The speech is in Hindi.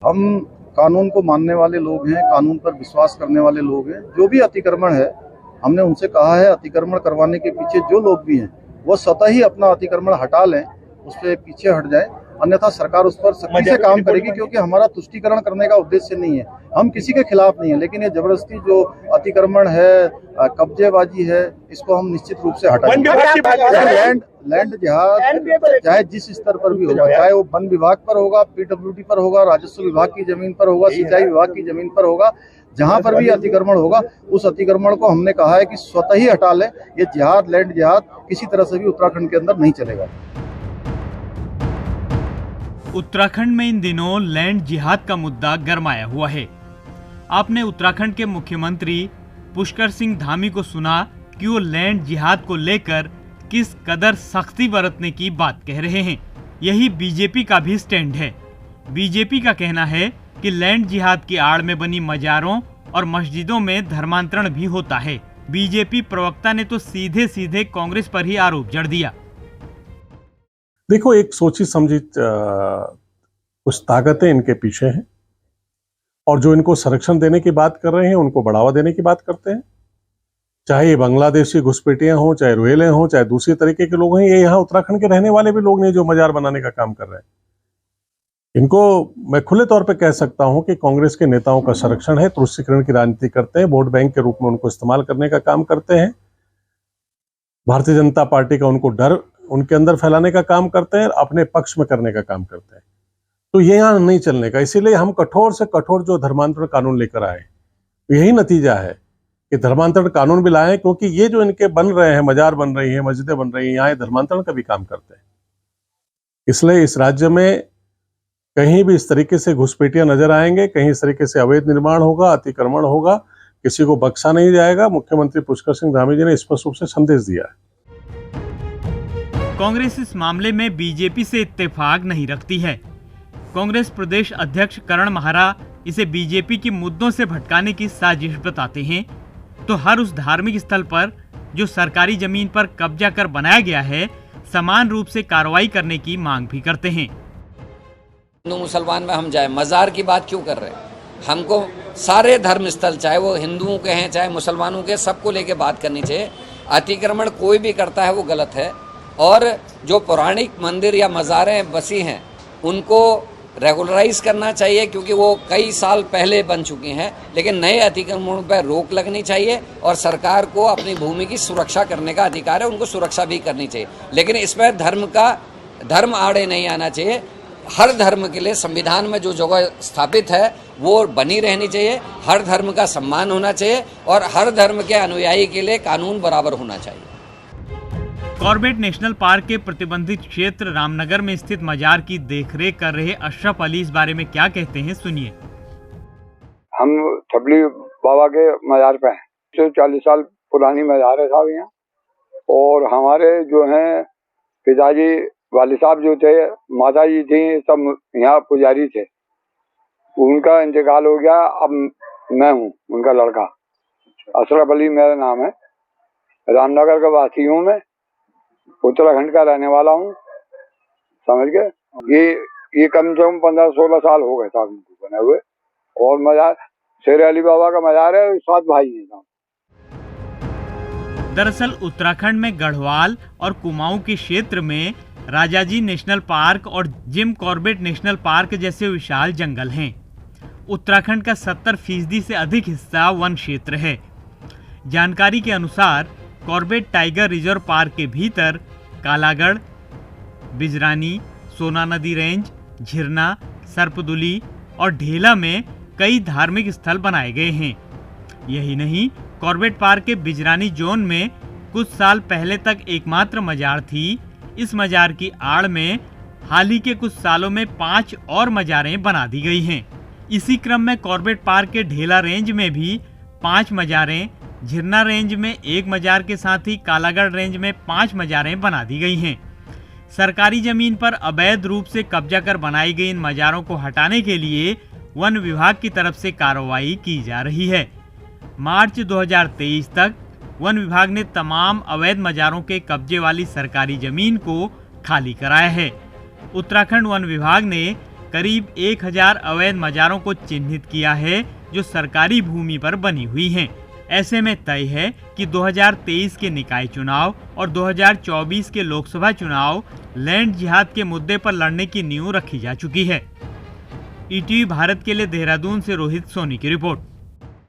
हम कानून को मानने वाले लोग हैं, कानून पर विश्वास करने वाले लोग हैं। जो भी अतिक्रमण है, हमने उनसे कहा है अतिक्रमण करवाने के पीछे जो लोग भी हैं वो स्वतः ही अपना अतिक्रमण हटा लें, उससे पीछे हट जाएं, अन्यथा सरकार उस पर सख्ती से काम करेगी। क्योंकि हमारा तुष्टीकरण करने का उद्देश्य नहीं है, हम किसी के खिलाफ नहीं है, लेकिन ये जबरदस्ती जो अतिक्रमण है, कब्जेबाजी है, इसको हम निश्चित रूप से हटाएंगे। लैंड जिहाद चाहे जिस स्तर पर भी होगा, चाहे वो वन विभाग पर होगा, पीडब्ल्यूडी पर होगा, राजस्व विभाग की जमीन पर होगा, सिंचाई विभाग की जमीन पर होगा, जहां पर भी अतिक्रमण होगा उस अतिक्रमण को हमने कहा है कि स्वतः ही हटा लें। ये जिहाद, लैंड जिहाद किसी तरह से भी उत्तराखंड के अंदर नहीं चलेगा। उत्तराखंड में इन दिनों लैंड जिहाद का मुद्दा गरमाया हुआ है। आपने उत्तराखंड के मुख्यमंत्री पुष्कर सिंह धामी को सुना कि वो लैंड जिहाद को लेकर किस कदर सख्ती बरतने की बात कह रहे हैं। यही बीजेपी का भी स्टैंड है। बीजेपी का कहना है कि लैंड जिहाद की आड़ में बनी मजारों और मस्जिदों में धर्मांतरण भी होता है। बीजेपी प्रवक्ता ने तो सीधे सीधे कांग्रेस पर ही आरोप जड़ दिया। देखो, एक सोची समझी कुछ ताकतें इनके पीछे हैं और जो इनको संरक्षण देने की बात कर रहे हैं, उनको बढ़ावा देने की बात करते हैं। चाहे ये बांग्लादेशी घुसपैठियां हों, चाहे रोहिंग्या हों, चाहे दूसरे तरीके के लोग हैं, ये यहाँ उत्तराखंड के रहने वाले भी लोग नहीं जो मजार बनाने का काम कर रहे हैं। इनको मैं खुले तौर पे कह सकता हूं कि कांग्रेस के नेताओं का संरक्षण है, तुष्टीकरण की राजनीति करते हैं, वोट बैंक के रूप में उनको इस्तेमाल करने का काम करते हैं, भारतीय जनता पार्टी का उनको डर उनके अंदर फैलाने का काम करते हैं, अपने पक्ष में करने का काम करते हैं। तो ये यहाँ नहीं चलने का। इसीलिए हम कठोर से कठोर जो धर्मांतरण कानून लेकर आए, यही नतीजा है कि धर्मांतरण कानून भी लाए, क्योंकि ये जो इनके बन रहे हैं, मजार बन रही है, मस्जिदें बन रही हैं, यहाँ धर्मांतरण का भी काम करते हैं। इसलिए इस राज्य में कहीं भी इस तरीके से घुसपैठियां नजर आएंगे, कहीं इस तरीके से अवैध निर्माण होगा, अतिक्रमण होगा, किसी को बख्शा नहीं जाएगा। मुख्यमंत्री पुष्कर सिंह धामी जी ने स्पष्ट रूप से संदेश दिया है। कांग्रेस इस मामले में बीजेपी से इत्तेफाक नहीं रखती है। कांग्रेस प्रदेश अध्यक्ष करण महारा इसे बीजेपी की मुद्दों से भटकाने की साजिश बताते हैं, तो हर उस धार्मिक स्थल पर जो सरकारी जमीन पर कब्जा कर बनाया गया है, समान रूप से कार्रवाई करने की मांग भी करते हैं। हिंदू मुसलमान में हम जाए, मजार की बात क्यों कर रहे हैं? हमको सारे धर्म स्थल, चाहे वो हिंदुओं के हैं चाहे मुसलमानों के, सबको लेके बात करनी चाहिए। अतिक्रमण कोई भी करता है वो गलत है, और जो पौराणिक मंदिर या मज़ारें बसी हैं उनको रेगुलराइज करना चाहिए, क्योंकि वो कई साल पहले बन चुकी हैं। लेकिन नए अतिक्रमणों पर रोक लगनी चाहिए और सरकार को अपनी भूमि की सुरक्षा करने का अधिकार है, उनको सुरक्षा भी करनी चाहिए। लेकिन इसमें धर्म आड़े नहीं आना चाहिए। हर धर्म के लिए संविधान में जो जगह स्थापित है वो बनी रहनी चाहिए, हर धर्म का सम्मान होना चाहिए और हर धर्म के अनुयायी के लिए कानून बराबर होना चाहिए। कॉर्बेट नेशनल पार्क के प्रतिबंधित क्षेत्र रामनगर में स्थित मजार की देखरेख कर रहे अशरफ अली इस बारे में क्या कहते हैं, सुनिए। हम थबली बाबा के मजार पे हैं। 40 साल पुरानी मजार है साहब यहाँ, और हमारे जो हैं पिताजी वाले साहब जो थे, माता जी थी, सब यहाँ पुजारी थे। उनका इंतकाल हो गया, अब मैं हूँ उनका लड़का। अशरफ अली मेरा नाम है। रामनगर का वासी हूँ मैं, उत्तराखंड का रहने वाला हूँ, समझ गए। ये कम से कम 15-16 साल हो गए साहब इनको बने हुए। और मजार शेर अली बाबा का मजार है, 7 भाई हैं साहब। दरअसल उत्तराखंड में गढ़वाल और कुमाऊं के क्षेत्र में राजाजी नेशनल पार्क और जिम कॉर्बेट नेशनल पार्क जैसे विशाल जंगल हैं। उत्तराखंड का 70% से अधिक हिस्सा वन क्षेत्र है। जानकारी के अनुसार कॉर्बेट टाइगर रिजर्व पार्क के भीतर कालागढ़, बिजरानी, सोना नदी रेंज, झिरना, सर्पदुली और ढेला में कई धार्मिक स्थल बनाए गए हैं। यही नहीं, कॉर्बेट पार्क के बिजरानी जोन में कुछ साल पहले तक एकमात्र मजार थी। इस मजार की आड़ में हाल ही के कुछ सालों में 5 और मजारें बना दी गई हैं। इसी क्रम में कॉर्बेट पार्क के ढेला रेंज में भी 5 मजारें, झिरना रेंज में 1 मजार के साथ ही कालागढ़ रेंज में 5 मजारें बना दी गई हैं। सरकारी जमीन पर अवैध रूप से कब्जा कर बनाई गई इन मजारों को हटाने के लिए वन विभाग की तरफ से कार्रवाई की जा रही है। मार्च 2023 तक वन विभाग ने तमाम अवैध मजारों के कब्जे वाली सरकारी जमीन को खाली कराया है। उत्तराखंड वन विभाग ने करीब 1000 अवैध मजारों को चिन्हित किया है जो सरकारी भूमि पर बनी हुई हैं। ऐसे में तय है कि 2023 के निकाय चुनाव और 2024 के लोकसभा चुनाव लैंड जिहाद के मुद्दे पर लड़ने की नींव रखी जा चुकी है। ईटीवी भारत के लिए देहरादून से रोहित सोनी की रिपोर्ट।